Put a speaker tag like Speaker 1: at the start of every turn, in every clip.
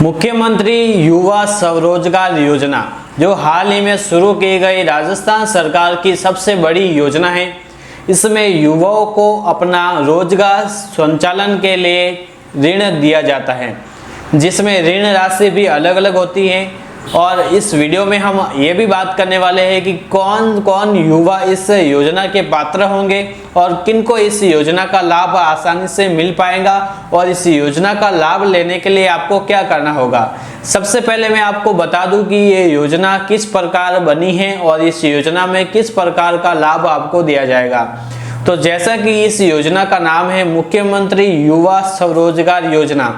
Speaker 1: मुख्यमंत्री युवा स्वरोजगार योजना जो हाल ही में शुरू की गई राजस्थान सरकार की सबसे बड़ी योजना है। इसमें युवाओं को अपना रोजगार संचालन के लिए ऋण दिया जाता है, जिसमें ऋण राशि भी अलग अलग होती है। और इस वीडियो में हम ये भी बात करने वाले हैं कि कौन कौन युवा इस योजना के पात्र होंगे और किनको इस योजना का लाभ आसानी से मिल पाएगा और इस योजना का लाभ लेने के लिए आपको क्या करना होगा। सबसे पहले मैं आपको बता दूं कि ये योजना किस प्रकार बनी है और इस योजना में किस प्रकार का लाभ आपको दिया जाएगा। तो जैसा कि इस योजना का नाम है मुख्यमंत्री युवा स्वरोजगार योजना,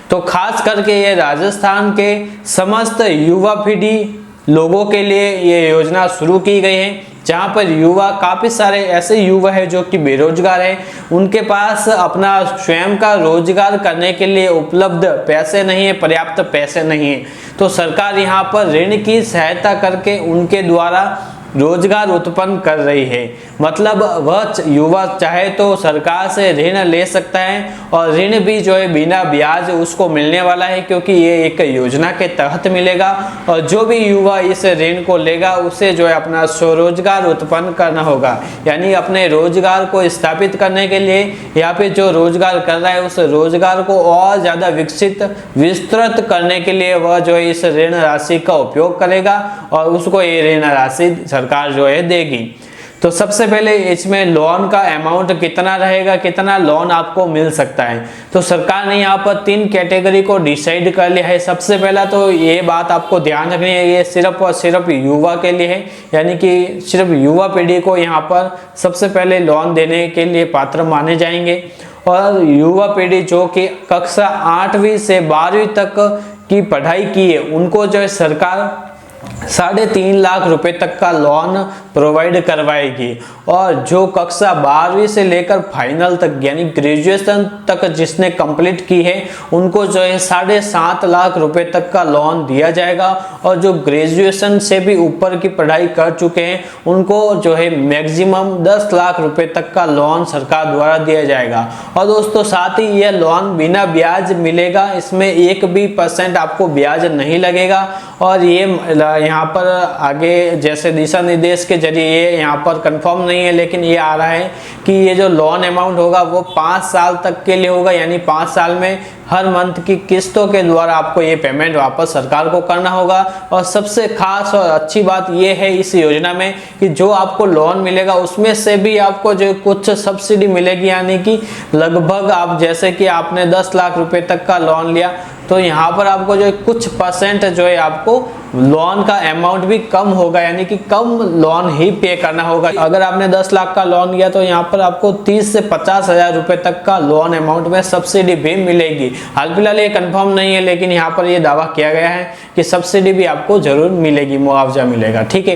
Speaker 1: तो खास करके ये राजस्थान के समस्त युवा पीढ़ी लोगों के लिए ये योजना शुरू की गई है, जहां पर युवा काफ़ी सारे ऐसे युवा है जो कि बेरोजगार है, उनके पास अपना स्वयं का रोजगार करने के लिए उपलब्ध पैसे नहीं है, पर्याप्त पैसे नहीं है। तो सरकार यहां पर ऋण की सहायता करके उनके द्वारा रोजगार उत्पन्न कर रही है। मतलब वह युवा चाहे तो सरकार से ऋण ले सकता है और ऋण भी जो है बिना ब्याज उसको मिलने वाला है, क्योंकि ये एक योजना के तहत मिलेगा। और जो भी युवा इस ऋण को लेगा उसे जो है अपना स्वरोजगार उत्पन्न करना होगा, यानी अपने रोजगार को स्थापित करने के लिए या फिर जो रोजगार कर रहा है उस रोजगार को और ज़्यादा विस्तृत करने के लिए वह जो है इस ऋण राशि का उपयोग करेगा और उसको ये ऋण राशि सरकार जो है देगी। तो सबसे पहले इसमें लोन का अमाउंट कितना रहेगा, कितना लोन आपको मिल सकता है। तो सरकार ने यहाँ पर 3 कैटेगरी को डिसाइड कर लिया है। सबसे पहला तो ये बात आपको ध्यान रखनी है, ये सिर्फ और सिर्फ युवा के लिए है, यानी कि सिर्फ युवा पीढ़ी को यहाँ पर सबसे पहले लोन देने के लिए पात्र माने जाएंगे। और युवा पीढ़ी जो कि कक्षा 8वीं से 12वीं तक की पढ़ाई की है उनको जो है सरकार 3.5 लाख रुपए तक का लोन प्रोवाइड करवाएगी। और जो कक्षा 12वीं से लेकर फाइनल तक यानी ग्रेजुएशन तक जिसने कंप्लीट की है उनको जो है 7.5 लाख रुपए तक का लोन दिया जाएगा। और जो ग्रेजुएशन से भी ऊपर की पढ़ाई कर चुके हैं उनको जो है मैक्सिमम 10 लाख रुपए तक का लोन सरकार द्वारा दिया जाएगा। और दोस्तों साथ ही यह लोन बिना ब्याज मिलेगा, इसमें 1% आपको ब्याज नहीं लगेगा। और ये यहाँ पर आगे जैसे दिशा निर्देश के जरिए ये यहाँ पर कंफर्म नहीं है, लेकिन ये आ रहा है कि ये जो लोन अमाउंट होगा वो 5 साल तक के लिए होगा, यानी 5 साल में हर मंथ की किस्तों के द्वारा आपको ये पेमेंट वापस सरकार को करना होगा। और सबसे खास और अच्छी बात ये है इस योजना में कि जो आपको लोन मिलेगा उसमें से भी आपको जो कुछ सब्सिडी मिलेगी, यानी कि लगभग आप जैसे कि आपने 10 लाख रुपए तक का लोन लिया तो यहाँ पर आपको जो कुछ % जो है आपको लोन का अमाउंट भी कम होगा, यानी कि कम लोन ही पे करना होगा। अगर आपने 10 लाख का लोन लिया तो यहाँ पर आपको 30 से 50 हजार रुपए तक का लोन अमाउंट में सब्सिडी भी मिलेगी। हाल फिलहाल ये कंफर्म नहीं है, लेकिन यहाँ पर ये दावा किया गया है कि सब्सिडी भी आपको जरूर मिलेगी, मुआवजा मिलेगा। ठीक है,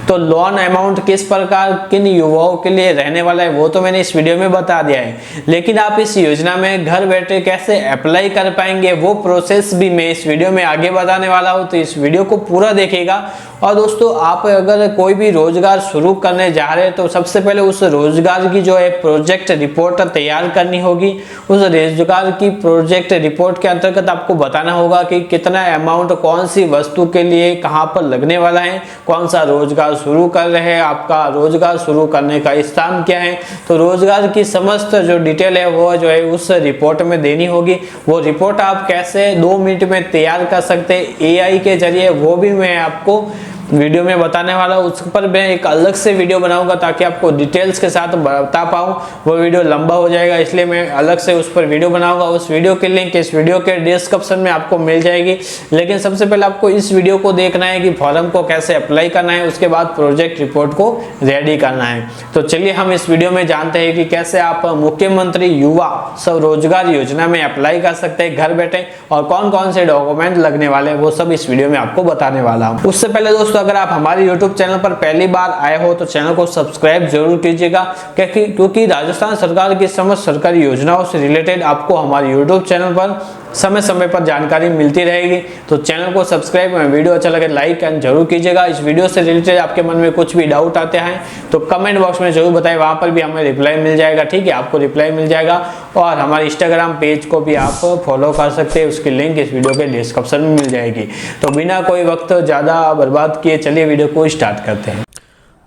Speaker 1: तो लोन अमाउंट किस प्रकार किन युवाओं के लिए रहने वाला है वो तो मैंने इस वीडियो में बता दिया है, लेकिन आप इस योजना में घर बैठे कैसे अप्लाई कर पाएंगे वो प्रोसेस भी मैं इस वीडियो में आगे बताने वाला हूँ। तो इस वीडियो को पूरा देखिएगा। और दोस्तों आप अगर कोई भी रोजगार शुरू करने जा रहे हैं तो सबसे पहले उस रोजगार की जो है प्रोजेक्ट रिपोर्ट तैयार करनी होगी। उस रोजगार की प्रोजेक्ट रिपोर्ट के अंतर्गत आपको बताना होगा कि कितना अमाउंट कौन सी वस्तु के लिए कहां पर लगने वाला है, कौन सा रोजगार शुरू कर रहे हैं, आपका रोजगार शुरू करने का स्थान क्या है। तो रोजगार की समस्त जो डिटेल है वो जो है उस रिपोर्ट में देनी होगी। वो रिपोर्ट आप कैसे 2 मिनट में तैयार कर सकते हैं AI के जरिए, वो भी मैं आपको वीडियो में बताने वाला हूँ। उस पर मैं एक अलग से वीडियो बनाऊंगा ताकि आपको डिटेल्स के साथ बता पाऊँ। वो वीडियो लंबा हो जाएगा, इसलिए मैं अलग से उस पर वीडियो बनाऊंगा। उस वीडियो की लिंक इस वीडियो के डिस्क्रिप्शन में आपको मिल जाएगी। लेकिन सबसे पहले आपको इस वीडियो को देखना है कि फॉर्म को कैसे अप्लाई करना है, उसके बाद प्रोजेक्ट रिपोर्ट को रेडी करना है। तो चलिए हम इस वीडियो में जानते हैं कि कैसे आप मुख्यमंत्री युवा स्वरोजगार योजना में अप्लाई कर सकते हैं घर बैठे और कौन कौन से डॉक्यूमेंट लगने वाले हैं वो सब इस वीडियो में आपको बताने वाला हूँ। उससे पहले दोस्तों अगर आप हमारे YouTube चैनल पर पहली बार आए हो तो चैनल को सब्सक्राइब जरूर कीजिएगा, क्योंकि राजस्थान सरकार की समस्त सरकारी योजनाओं से रिलेटेड आपको हमारे YouTube चैनल पर समय समय पर जानकारी मिलती रहेगी। तो चैनल को सब्सक्राइब, वीडियो अच्छा लगे लाइक एंड जरूर कीजिएगा। इस वीडियो से रिलेटेड आपके मन में कुछ भी डाउट आते हैं तो कमेंट बॉक्स में जरूर बताएं, वहां पर भी हमें रिप्लाई मिल जाएगा। ठीक है, आपको रिप्लाई मिल जाएगा। और हमारे इंस्टाग्राम पेज को भी आप फॉलो कर सकते हैं, उसकी लिंक इस वीडियो के डिस्क्रिप्शन में मिल जाएगी। तो बिना कोई वक्त ज़्यादा बर्बाद किए चलिए वीडियो को स्टार्ट करते हैं।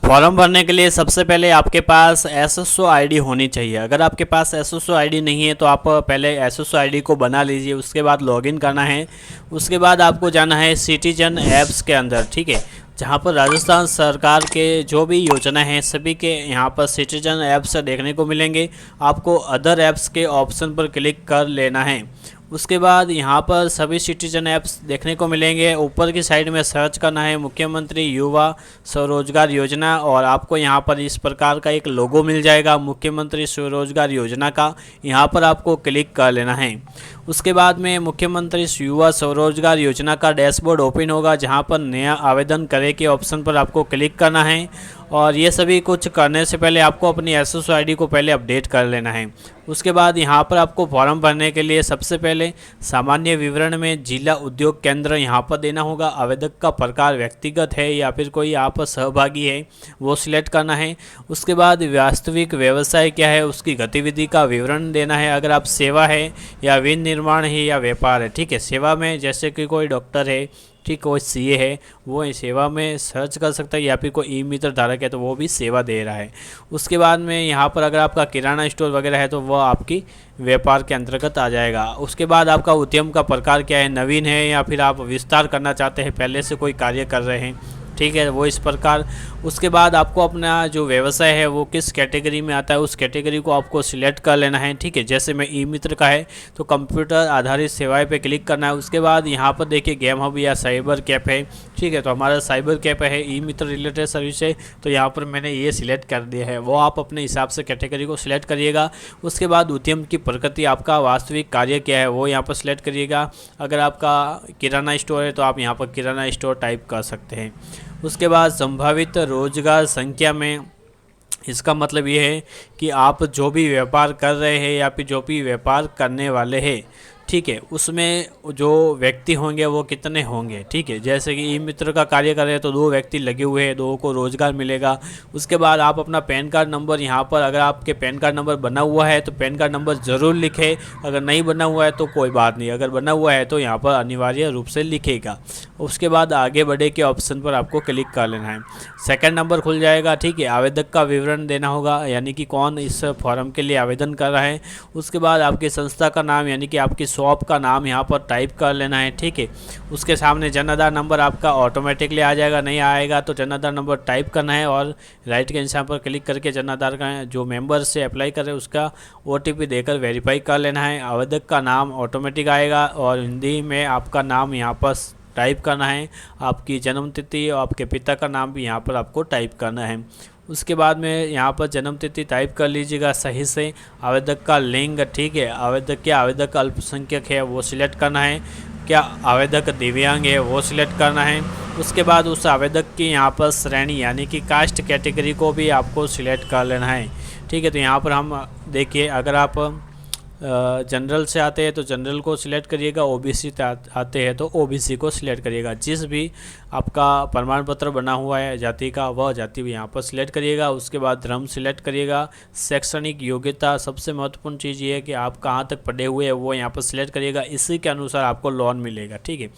Speaker 1: फॉर्म भरने के लिए सबसे पहले आपके पास SSO ID होनी चाहिए। अगर आपके पास SSO ID नहीं है तो आप पहले SSO ID को बना लीजिए, उसके बाद लॉगिन करना है। उसके बाद आपको जाना है सिटीजन ऐप्स के अंदर, ठीक है, जहाँ पर राजस्थान सरकार के जो भी योजना है सभी के यहाँ पर सिटीजन ऐप्स देखने को मिलेंगे। आपको अदर ऐप्स के ऑप्शन पर क्लिक कर लेना है। उसके बाद यहाँ पर सभी सिटीजन ऐप्स देखने को मिलेंगे। ऊपर की साइड में सर्च करना है मुख्यमंत्री युवा स्वरोजगार योजना, और आपको यहाँ पर इस प्रकार का एक लोगो मिल जाएगा मुख्यमंत्री स्वरोजगार योजना का। यहाँ पर आपको क्लिक कर लेना है। उसके बाद में मुख्यमंत्री युवा स्वरोजगार योजना का डैशबोर्ड ओपन होगा, जहाँ पर नया आवेदन करें के ऑप्शन पर आपको क्लिक करना है। और ये सभी कुछ करने से पहले आपको अपनी SSO ID को पहले अपडेट कर लेना है। उसके बाद यहाँ पर आपको फॉर्म भरने के लिए सबसे पहले सामान्य विवरण में जिला उद्योग केंद्र यहाँ पर देना होगा। आवेदक का प्रकार व्यक्तिगत है या फिर कोई आप सहभागी है वो सिलेक्ट करना है। उसके बाद वास्तविक व्यवसाय क्या है उसकी गतिविधि का विवरण देना है। अगर आप सेवा है या विनिर्माण है या व्यापार है, ठीक है, सेवा में जैसे कि कोई डॉक्टर है, ठीक, कोई CA है वो सेवा में सर्च कर सकता है, या फिर कोई ई-मित्र धारक है तो वो भी सेवा दे रहा है। उसके बाद में यहाँ पर अगर आपका किराना स्टोर वगैरह है तो वह आपकी व्यापार के अंतर्गत आ जाएगा। उसके बाद आपका उद्यम का प्रकार क्या है, नवीन है या फिर आप विस्तार करना चाहते हैं, पहले से कोई कार्य कर रहे हैं, ठीक है, वो इस प्रकार। उसके बाद आपको अपना जो व्यवसाय है वो किस कैटेगरी में आता है उस कैटेगरी को आपको सिलेक्ट कर लेना है, ठीक है। जैसे मैं ई-मित्र का है तो कंप्यूटर आधारित सेवाएं पे क्लिक करना है। उसके बाद यहाँ पर देखिए गेम हब या साइबर कैफ है, ठीक है, तो हमारा साइबर कैफ है, ई-मित्र रिलेटेड सर्विस है, तो यहाँ पर मैंने ये सिलेक्ट कर दिया है। वो आप अपने हिसाब से कैटेगरी को सिलेक्ट करिएगा। उसके बाद उद्यम की प्रकृति, आपका वास्तविक कार्य क्या है वो यहाँ पर सिलेक्ट करिएगा। अगर आपका किराना स्टोर है तो आप यहाँ पर किराना स्टोर टाइप कर सकते हैं। उसके बाद संभावित रोजगार संख्या में, इसका मतलब ये है कि आप जो भी व्यापार कर रहे हैं या फिर जो भी व्यापार करने वाले हैं, ठीक है, उसमें जो व्यक्ति होंगे वो कितने होंगे, ठीक है। जैसे कि ई-मित्र का कार्य कर रहे हैं तो 2 व्यक्ति लगे हुए हैं, 2 को रोजगार मिलेगा। उसके बाद आप अपना पैन कार्ड नंबर यहाँ पर, अगर आपके पैन कार्ड नंबर बना हुआ है तो पैन कार्ड नंबर ज़रूर लिखें, अगर नहीं बना हुआ है तो कोई बात नहीं, अगर बना हुआ है तो यहाँ पर अनिवार्य रूप से लिखेगा। उसके बाद आगे बढ़े के ऑप्शन पर आपको क्लिक कर लेना है। सेकंड नंबर खुल जाएगा, ठीक है, आवेदक का विवरण देना होगा, यानी कि कौन इस फॉर्म के लिए आवेदन कर रहा है। उसके बाद आपकी संस्था का नाम यानी कि आपकी शॉप का नाम यहाँ पर टाइप कर लेना है, ठीक है। उसके सामने जन आधार नंबर आपका ऑटोमेटिकली आ जाएगा, नहीं आएगा तो जन आधार नंबर टाइप करना है और राइट के निशान पर क्लिक करके जन आधार का जो मेंबर से अप्लाई कर रहे हैं उसका OTP देकर वेरीफाई कर लेना है। आवेदक का नाम ऑटोमेटिक आएगा और हिंदी में आपका नाम यहाँ पर टाइप करना है, आपकी जन्म तिथि और आपके पिता का नाम भी यहाँ पर आपको टाइप करना है। उसके बाद में यहाँ पर जन्म तिथि टाइप कर लीजिएगा सही से। आवेदक का लिंग, ठीक है, आवेदक अल्पसंख्यक है वो सिलेक्ट करना है, क्या आवेदक दिव्यांग है वो सिलेक्ट करना है। उसके बाद उस आवेदक की यहाँ पर श्रेणी यानी कि कास्ट कैटेगरी को भी आपको सिलेक्ट कर लेना है, ठीक है। तो यहाँ पर हम देखिए, अगर आप जनरल से आते हैं तो जनरल को सिलेक्ट करिएगा, OBC आते हैं तो OBC को सिलेक्ट करिएगा। जिस भी आपका प्रमाण पत्र बना हुआ है जाति का वह जाति भी यहाँ पर सिलेक्ट करिएगा। उसके बाद धर्म सिलेक्ट करिएगा। शैक्षणिक योग्यता, सबसे महत्वपूर्ण चीज़ ये है कि आप कहाँ तक पढ़े हुए हैं वो यहाँ पर सिलेक्ट करिएगा, इसी के अनुसार आपको लोन मिलेगा, ठीक है।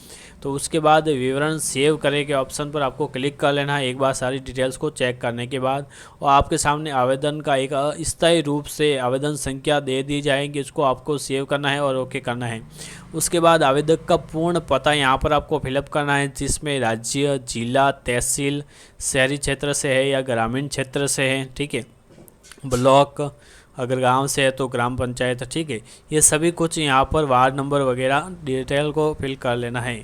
Speaker 1: तो उसके बाद विवरण सेव करें के ऑप्शन पर आपको क्लिक कर लेना है एक बार सारी डिटेल्स को चेक करने के बाद, और आपके सामने आवेदन का एक अस्थायी रूप से आवेदन संख्या दे दी जाएगी, इसको आपको सेव करना है और ओके करना है। उसके बाद आवेदक का पूर्ण पता यहाँ पर आपको फिलअप करना है, जिसमें राज्य, जिला, तहसील, शहरी क्षेत्र से है या ग्रामीण क्षेत्र से है, ठीक है, ब्लॉक, अगर गांव से है तो ग्राम पंचायत, ठीक है। ये सभी कुछ यहाँ पर वार्ड नंबर वगैरह डिटेल को फिल कर लेना है।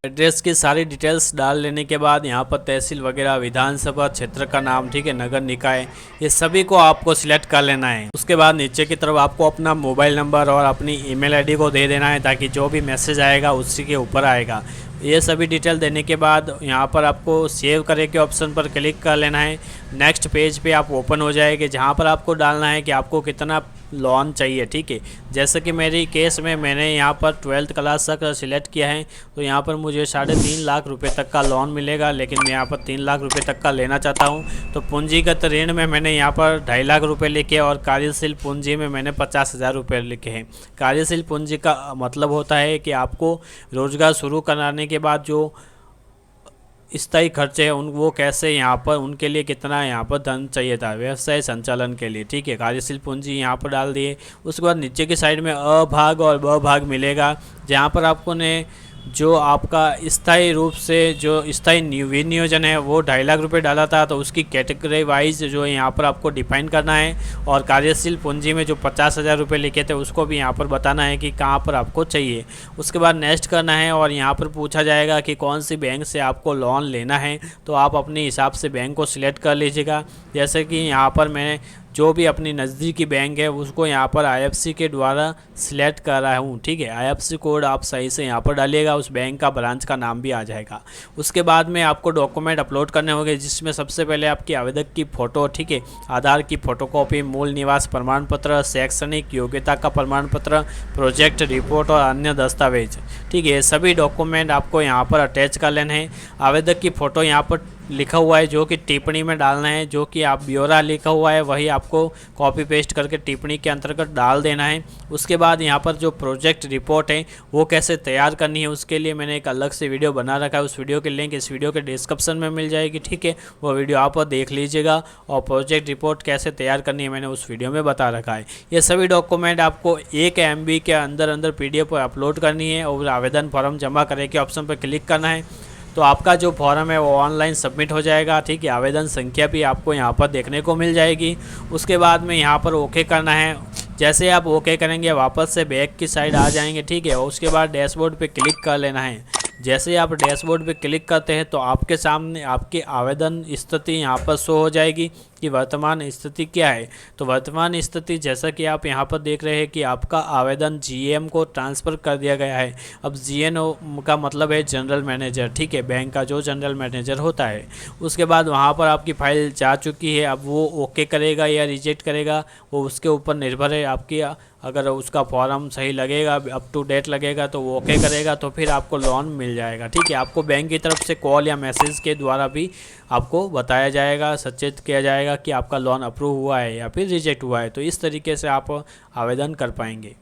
Speaker 1: एड्रेस की सारी डिटेल्स डाल लेने के बाद यहाँ पर तहसील वगैरह, विधानसभा क्षेत्र का नाम, ठीक है, नगर निकाय, ये सभी को आपको सिलेक्ट कर लेना है। उसके बाद नीचे की तरफ आपको अपना मोबाइल नंबर और अपनी ईमेल आईडी को दे देना है, ताकि जो भी मैसेज आएगा उसी के ऊपर आएगा। ये सभी डिटेल देने के बाद यहाँ पर आपको सेव करे के ऑप्शन पर क्लिक कर लेना है। नेक्स्ट पेज पे आप ओपन हो जाएंगे, जहाँ पर आपको डालना है कि आपको कितना लोन चाहिए। ठीक है, जैसे कि मेरी केस में मैंने यहाँ पर 12th क्लास तक सिलेक्ट किया है, तो यहाँ पर मुझे 3.5 लाख रुपए तक का लोन मिलेगा, लेकिन मैं यहाँ पर 3 लाख रुपए तक का लेना चाहता हूँ। तो पूंजीगत ऋण में मैंने यहाँ पर 2.5 लाख रुपए लिखे और कार्यशील पूंजी में मैंने 50,000 रुपये लिखे हैं। कार्यशील पूंजी का मतलब होता है कि आपको रोजगार शुरू कराने के बाद जो स्थायी खर्चे हैं उन वो कैसे यहाँ पर उनके लिए कितना यहाँ पर धन चाहिए था व्यवसाय संचालन के लिए। ठीक है, कार्यशील पूंजी यहाँ पर डाल दिए। उसके बाद नीचे की साइड में अ भाग और ब भाग मिलेगा, जहाँ पर आपको ने जो आपका स्थायी रूप से जो स्थायी विनियोजन है वो 2.5 लाख रुपए डाला था, तो उसकी कैटेगरी वाइज जो यहाँ पर आपको डिफाइन करना है। और कार्यशील पूंजी में जो 50,000 रुपये लिखे थे उसको भी यहाँ पर बताना है कि कहाँ पर आपको चाहिए। उसके बाद नेक्स्ट करना है और यहाँ पर पूछा जाएगा कि कौन सी बैंक से आपको लोन लेना है, तो आप अपने हिसाब से बैंक को सिलेक्ट कर लीजिएगा। जैसे कि यहाँ पर मैं जो भी अपनी नज़दीकी बैंक है उसको यहाँ पर IFC के द्वारा सिलेक्ट कर रहा हूँ। ठीक है, IFC कोड आप सही से यहाँ पर डालिएगा, उस बैंक का ब्रांच का नाम भी आ जाएगा। उसके बाद में आपको डॉक्यूमेंट अपलोड करने होंगे, जिसमें सबसे पहले आपकी आवेदक की फ़ोटो, ठीक है, आधार की फ़ोटोकॉपी, मूल निवास प्रमाण पत्र, शैक्षणिक योग्यता का प्रमाण पत्र, प्रोजेक्ट रिपोर्ट और अन्य दस्तावेज। ठीक है, सभी डॉक्यूमेंट आपको यहाँ पर अटैच कर लेना है। आवेदक की फ़ोटो यहाँ पर लिखा हुआ है जो कि टिप्पणी में डालना है, जो कि आप ब्यौरा लिखा हुआ है वही आपको कॉपी पेस्ट करके टिप्पणी के अंतर्गत डाल देना है। उसके बाद यहाँ पर जो प्रोजेक्ट रिपोर्ट है वो कैसे तैयार करनी है उसके लिए मैंने एक अलग से वीडियो बना रखा है, उस वीडियो की लिंक इस वीडियो के डिस्क्रिप्शन में मिल जाएगी। ठीक है, वो वीडियो आप देख लीजिएगा। और प्रोजेक्ट रिपोर्ट कैसे तैयार करनी है मैंने उस वीडियो में बता रखा है। ये सभी डॉक्यूमेंट आपको 1 MB के अंदर PDF पर अपलोड करनी है और आवेदन फॉर्म जमा करने के ऑप्शन पर क्लिक करना है, तो आपका जो फॉर्म है वो ऑनलाइन सबमिट हो जाएगा। ठीक है, आवेदन संख्या भी आपको यहाँ पर देखने को मिल जाएगी। उसके बाद में यहाँ पर ओके करना है। जैसे आप ओके करेंगे वापस से बैक की साइड आ जाएंगे। ठीक है, उसके बाद डैशबोर्ड पे क्लिक कर लेना है। जैसे आप डैशबोर्ड पे क्लिक करते हैं तो आपके सामने आपकी आवेदन स्थिति यहाँ पर शो हो जाएगी कि वर्तमान स्थिति क्या है। तो वर्तमान स्थिति जैसा कि आप यहाँ पर देख रहे हैं कि आपका आवेदन GM को ट्रांसफ़र कर दिया गया है। अब GM का मतलब है जनरल मैनेजर। ठीक है, बैंक का जो जनरल मैनेजर होता है। उसके बाद वहाँ पर आपकी फ़ाइल जा चुकी है। अब वो ओके करेगा या रिजेक्ट करेगा वो उसके ऊपर निर्भर है आपकी। अगर उसका फॉर्म सही लगेगा, अप टू डेट लगेगा तो वो ओके करेगा, तो फिर आपको लोन मिल जाएगा। ठीक है, आपको बैंक की तरफ से कॉल या मैसेज के द्वारा भी आपको बताया जाएगा, सचेत किया जाएगा कि आपका लोन अप्रूव हुआ है या फिर रिजेक्ट हुआ है। तो इस तरीके से आप आवेदन कर पाएंगे।